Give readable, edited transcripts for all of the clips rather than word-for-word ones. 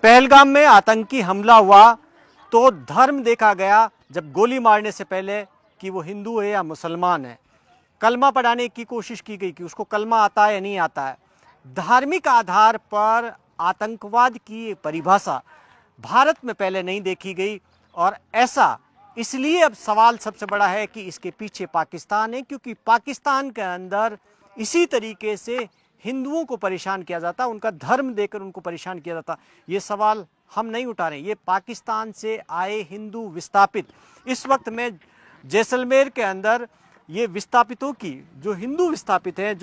पहलगाम में आतंकी हमला हुआ तो धर्म देखा गया, जब गोली मारने से पहले कि वो हिंदू है या मुसलमान है। कलमा पढ़ाने की कोशिश की गई कि उसको कलमा आता है या नहीं आता है। धार्मिक आधार पर आतंकवाद की परिभाषा भारत में पहले नहीं देखी गई, और ऐसा इसलिए अब सवाल सबसे बड़ा है कि इसके पीछे पाकिस्तान है, क्योंकि पाकिस्तान के अंदर इसी तरीके से हिंदुओं को परेशान किया जाता, उनका धर्म देकर उनको परेशान किया जाता। ये सवाल हम नहीं उठा रहे, ये पाकिस्तान से आए हिंदू विस्थापित इस वक्त में जैसलमेर के अंदर ये विस्थापितों की, जो हिंदू विस्थापित हैं,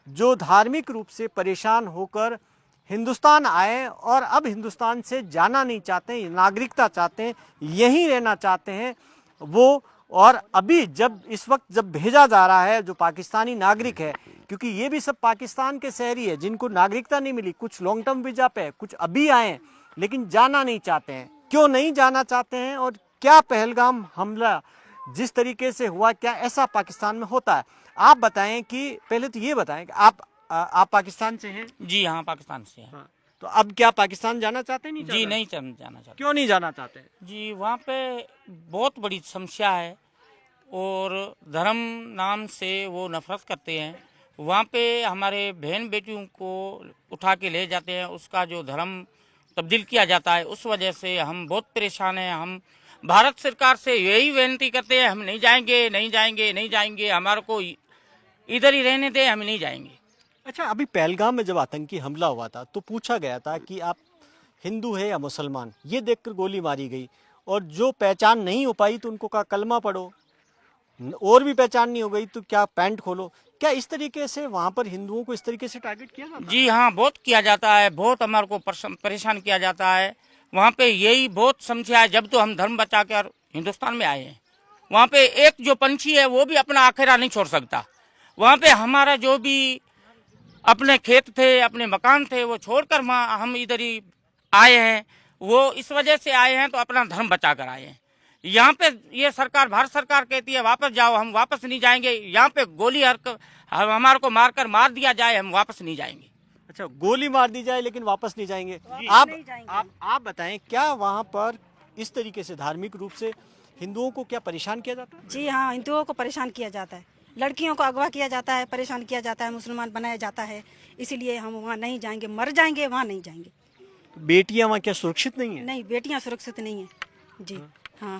जो धार्मिक रूप से परेशान होकर हिंदुस्तान आए और अब हिंदुस्तान से जाना नहीं चाहते, नागरिकता चाहते हैं, यहीं रहना चाहते हैं वो। और अभी जब इस वक्त जब भेजा जा रहा है जो पाकिस्तानी नागरिक है, क्योंकि ये भी सब पाकिस्तान के शहरी है जिनको नागरिकता नहीं मिली, कुछ लॉन्ग टर्म वीजा पे, कुछ अभी आए हैं लेकिन जाना नहीं चाहते हैं। क्यों नहीं जाना चाहते हैं और क्या पहलगाम हमला जिस तरीके से हुआ, क्या ऐसा पाकिस्तान में होता है? आप बताएं कि पहले तो ये बताएं कि आप पाकिस्तान से हैं? जी हाँ, पाकिस्तान से है। हाँ। तो अब क्या पाकिस्तान जाना चाहते हैं? नहीं जी नहीं जाना चाहते। क्यों नहीं जाना चाहते? जी वहाँ पे बहुत बड़ी समस्या है और धर्म नाम से वो नफरत करते हैं। वहाँ पे हमारे बहन बेटियों को उठा के ले जाते हैं, उसका जो धर्म तब्दील किया जाता है, उस वजह से हम बहुत परेशान हैं। हम भारत सरकार से यही विनती करते हैं, हम नहीं जाएंगे, नहीं जाएंगे, नहीं जाएंगे, हमारे को इधर ही रहने दें, हम नहीं जाएंगे। अच्छा, अभी पहलगाम में जब आतंकी हमला हुआ था तो पूछा गया था कि आप हिंदू है या मुसलमान, ये देखकर गोली मारी गई, और जो पहचान नहीं हो पाई तो उनको कहा कलमा पढ़ो, और भी पहचान नहीं हो गई तो क्या पैंट खोलो। क्या इस तरीके से वहां पर हिंदुओं को इस तरीके से टारगेट किया जाता है? जी हाँ, बहुत किया जाता है, बहुत हमारे को परेशान किया जाता है। वहाँ पे यही बहुत समस्या है। जब तो हम धर्म बचा कर हिंदुस्तान में आए हैं, वहाँ पे एक जो पंछी है वो भी अपना आखेरा नहीं छोड़ सकता। वहाँ पे हमारा जो भी अपने खेत थे, अपने मकान थे, वो छोड़कर हम इधर ही आए हैं। वो इस वजह से आए हैं तो अपना धर्म बचा कर आए हैं। यहाँ पे ये सरकार, भारत सरकार कहती है वापस जाओ, हम वापस नहीं जाएंगे। यहाँ पे गोली हमारे को मार दिया जाए, हम वापस नहीं जाएंगे। अच्छा, गोली मार दी जाए लेकिन वापस नहीं जाएंगे। आप बताएं, क्या वहाँ पर इस तरीके से धार्मिक रूप से हिंदुओं को क्या परेशान किया जाता है? जी हाँ, हिंदुओं को परेशान किया जाता है, लड़कियों को अगवा किया जाता है, परेशान किया जाता है, मुसलमान बनाया जाता है। इसीलिए हम वहाँ नहीं जाएंगे, मर जाएंगे, वहाँ नहीं जाएंगे। बेटियां वहाँ क्या सुरक्षित नहीं है? नहीं, बेटियाँ सुरक्षित नहीं है जी। हाँ।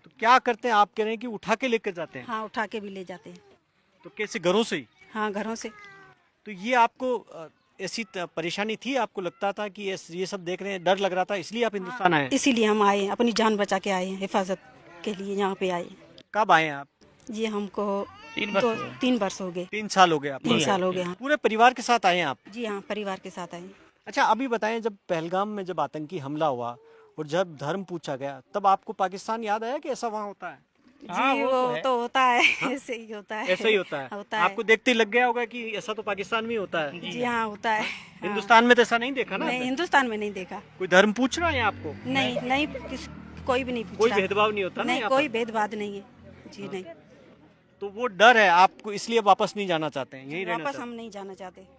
तो क्या करते हैं? आप कह रहे हैं कि उठा के लेकर जाते हैं? हाँ, उठा के भी ले जाते हैं। तो कैसे, घरों से ही? हाँ, घरों से। तो ये आपको ऐसी परेशानी थी, आपको लगता था कि ये सब देख रहे हैं, डर लग रहा था, इसलिए आप हिंदुस्तान आए? इसीलिए हम आए हैं, अपनी जान बचा के आए हैं, हिफाजत के लिए यहाँ पे आए। कब आए आप? जी हमको 3 वर्ष हो गए। 3 साल हो गए आपको? 3 साल हो गए। हाँ पूरे परिवार के साथ आए हैं आप? जी हाँ, परिवार के साथ आए। अच्छा, अभी बताएं, जब पहलगाम में जब आतंकी हमला हुआ और जब धर्म पूछा गया, तब आपको पाकिस्तान याद आया कि ऐसा वहाँ होता है? हाँ, जी वो तो होता है। ऐसे ही होता है। ऐसा ही होता है? होता है। आपको देखते ही लग गया होगा कि ऐसा तो पाकिस्तान में ही होता है। जी हाँ, होता है। हिंदुस्तान में तो ऐसा नहीं देखा ना? नहीं, हिंदुस्तान में नहीं देखा। कोई धर्म पूछ रहा है आपको? नहीं नहीं, कोई भी नहीं पूछ कोई रहा। भेदभाव नहीं होता? नहीं, कोई भेदभाव नहीं है जी। नहीं, तो वो डर है आपको, इसलिए वापस नहीं जाना चाहते हैं, यही रहना वापस चाहते हम नहीं जाना चाहते। हैं।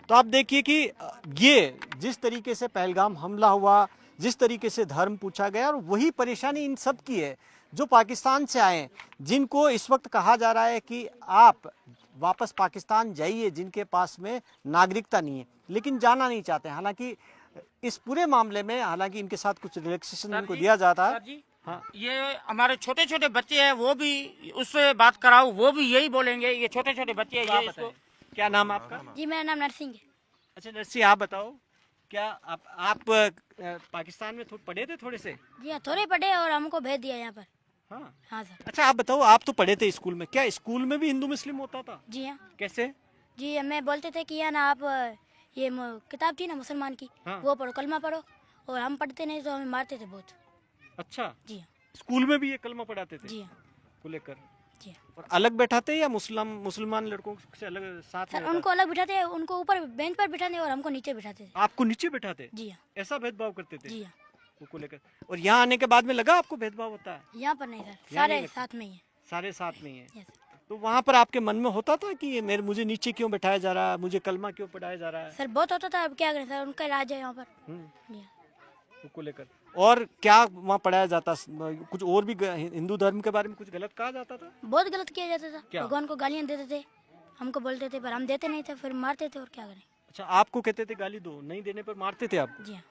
तो आप देखिए कि ये जिस तरीके से पहलगाम हमला हुआ, जिस तरीके से धर्म पूछा गया, और वही परेशानी इन सब की है जो पाकिस्तान से आए हैं, जिनको इस वक्त कहा जा रहा है कि आप वापस पाकिस्तान जाइए, जिनके पास में नागरिकता नहीं है लेकिन जाना नहीं चाहते। हालांकि इस पूरे मामले में हालांकि इनके साथ कुछ रिलैक्सेशन इनको दिया जाता है। हाँ, ये हमारे छोटे छोटे बच्चे हैं, वो भी उससे बात कराओ, वो भी यही बोलेंगे। ये छोटे छोटे बच्चे हैं, ये इसको। क्या नाम आपका? जी, मेरा नाम नरसिंह है। अच्छा नरसी, आप बताओ, क्या आप पाकिस्तान में पढ़े थे थोड़े से? जी हाँ, थोड़े पढ़े और हमको भेज दिया यहाँ पर। हाँ हाँ सर। अच्छा, आप बताओ, आप तो पढ़े थे स्कूल में, क्या स्कूल में भी हिंदू मुस्लिम होता था? जी हाँ। कैसे? जी, हमें बोलते थे कि ना आप ये किताब थी ना मुसलमान की, हाँ। वो पढ़ो, कलमा पढ़ो, और हम पढ़ते नहीं तो हमें मारते थे बहुत। अच्छा, जी हाँ। स्कूल में भी ये कलमा पढ़ाते थे? जी हाँ। को लेकर? जी हाँ। और अलग बैठाते या मुसलमान लड़कों से अलग साथ सर, में उनको अलग बिठाते, उनको ऊपर बेंच पर बिठाते और हमको नीचे बिठाते थे। आपको नीचे बैठाते? जी हाँ। ऐसा भेदभाव करते थे? जी हाँ। को लेकर? और यहाँ आने के बाद में लगा आपको भेदभाव होता है? यहाँ पर नहीं सर, यहाँ सारे नहीं साथ में ही है। सारे साथ में ही है? Yes sir. तो वहाँ पर आपके मन में होता था कि मुझे नीचे क्यों बैठाया जा रहा है, मुझे कलमा क्यों पढ़ाया जा रहा है? सर बहुत होता था, अब क्या करें सर, उनका राज है यहाँ पर। जी हाँ। को लेकर? और क्या वहाँ पढ़ाया जाता? कुछ और भी हिंदू धर्म के बारे में कुछ गलत कहा जाता था? बहुत गलत किया जाता था। क्या? भगवान को गालियाँ देते थे, हमको बोलते थे, पर हम देते नहीं थे, फिर मारते थे, और क्या करें। अच्छा, आपको कहते थे गाली दो, नहीं देने पर मारते थे आपको? जी हाँ।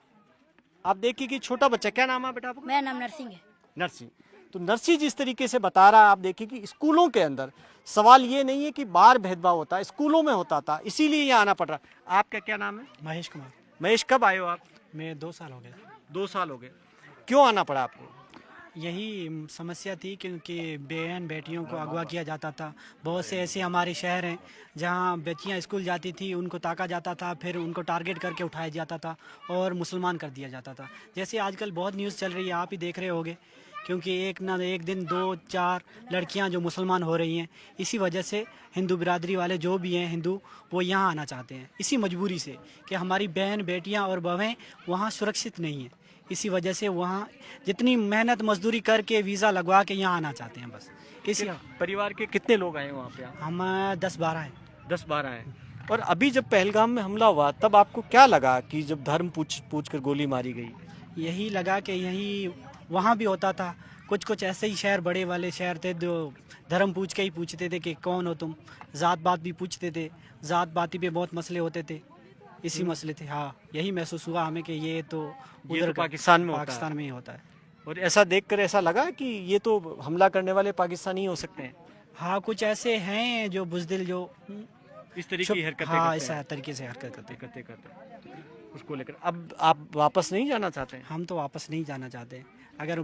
आप देखिए कि छोटा बच्चा, क्या नाम है बेटा आपका? मेरा नाम नरसिंह है। नरसिंह। तो नरसिंह जिस तरीके से बता रहा है, आप देखिए कि स्कूलों के अंदर सवाल ये नहीं है कि बाहर भेदभाव होता है, स्कूलों में होता था, इसीलिए यहाँ आना पड़ रहा। आपका क्या नाम है? महेश कुमार। महेश, कब आए हो आप? मैं 2 साल हो गए। 2 साल हो गए। क्यों आना पड़ा आपको? यही समस्या थी क्योंकि बहन बेटियों को अगवा किया जाता था। बहुत से ऐसे हमारे शहर हैं जहां बच्चियां स्कूल जाती थी, उनको ताका जाता था, फिर उनको टारगेट करके उठाया जाता था और मुसलमान कर दिया जाता था। जैसे आजकल बहुत न्यूज़ चल रही है, आप ही देख रहे होंगे, क्योंकि एक ना एक दिन 2-4 लड़कियां जो मुसलमान हो रही हैं। इसी वजह से हिंदू बिरादरी वाले जो भी हैं हिंदू, वो यहाँ आना चाहते हैं, इसी मजबूरी से कि हमारी बहन बेटियां और बहुएं वहाँ सुरक्षित नहीं हैं। इसी वजह से वहाँ जितनी मेहनत मजदूरी करके वीज़ा लगवा के यहाँ आना चाहते हैं बस। इसी परिवार के कितने लोग आए वहाँ पे? हम 10-12 हैं। 10-12 हैं। और अभी जब पहलगाम में हमला हुआ, तब आपको क्या लगा कि जब धर्म पूछ कर गोली मारी गई? यही लगा कि यही वहाँ भी होता था। कुछ ऐसे ही शहर, बड़े वाले शहर थे जो धर्म पूछ के ही पूछते थे कि कौन हो तुम। ज़ात बात भी पूछते थे, ज़ात बाती पे बहुत मसले होते थे, इसी मसले थे। हाँ, यही महसूस हुआ हमें कि ये तो उधर पाकिस्तान में पाकिस्तान में ही होता है। और ऐसा देखकर ऐसा लगा कि ये तो हमला करने वाले पाकिस्तानी हो सकते हैं। हाँ, कुछ ऐसे हैं जो बुज़दिल, जो इस तरीके की हरकतें हाँ, करते इस हैं। तरीके से हरकत करते हैं। उसको लेकर अब आप वापस नहीं जाना चाहते हैं? हम तो वापस नहीं जाना चाहते। अगर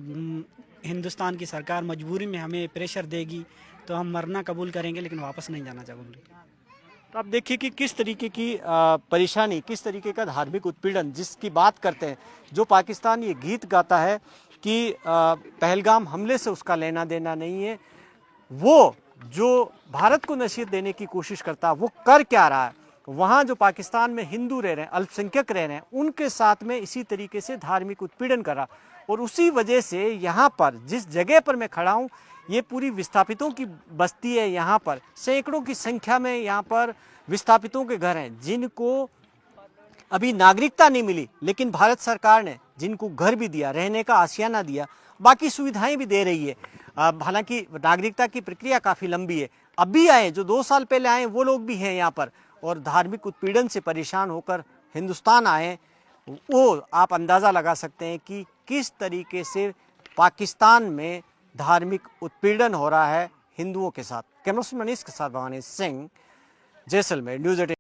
हिंदुस्तान की सरकार मजबूरी में हमें प्रेशर देगी तो हम मरना कबूल करेंगे, लेकिन वापस नहीं जाना चाहेंगे। तो आप देखिए कि किस तरीके की परेशानी, किस तरीके का धार्मिक उत्पीड़न जिसकी बात करते हैं, जो पाकिस्तान ये गीत गाता है कि पहलगाम हमले से उसका लेना देना नहीं है, वो जो भारत को नसीहत देने की कोशिश करता है वो कर क्या रहा है? वहाँ जो पाकिस्तान में हिंदू रह रहे हैं, अल्पसंख्यक रह रहे हैं, उनके साथ में इसी तरीके से धार्मिक उत्पीड़न कर रहा। और उसी वजह से यहाँ पर जिस जगह पर मैं खड़ा हूँ, ये पूरी विस्थापितों की बस्ती है। यहाँ पर सैकड़ों की संख्या में यहाँ पर विस्थापितों के घर हैं जिनको अभी नागरिकता नहीं मिली, लेकिन भारत सरकार ने जिनको घर भी दिया, रहने का आशियाना दिया, बाकी सुविधाएं भी दे रही है। हालांकि नागरिकता की प्रक्रिया काफ़ी लंबी है। अभी आए जो 2 साल पहले आए वो लोग भी हैं यहाँ पर, और धार्मिक उत्पीड़न से परेशान होकर हिंदुस्तान आए। वो आप अंदाज़ा लगा सकते हैं कि किस तरीके से पाकिस्तान में धार्मिक उत्पीड़न हो रहा है हिंदुओं के साथ। कैमरा मनीष के साथ भवानी सिंह, जैसलमेर, न्यूज़ 18।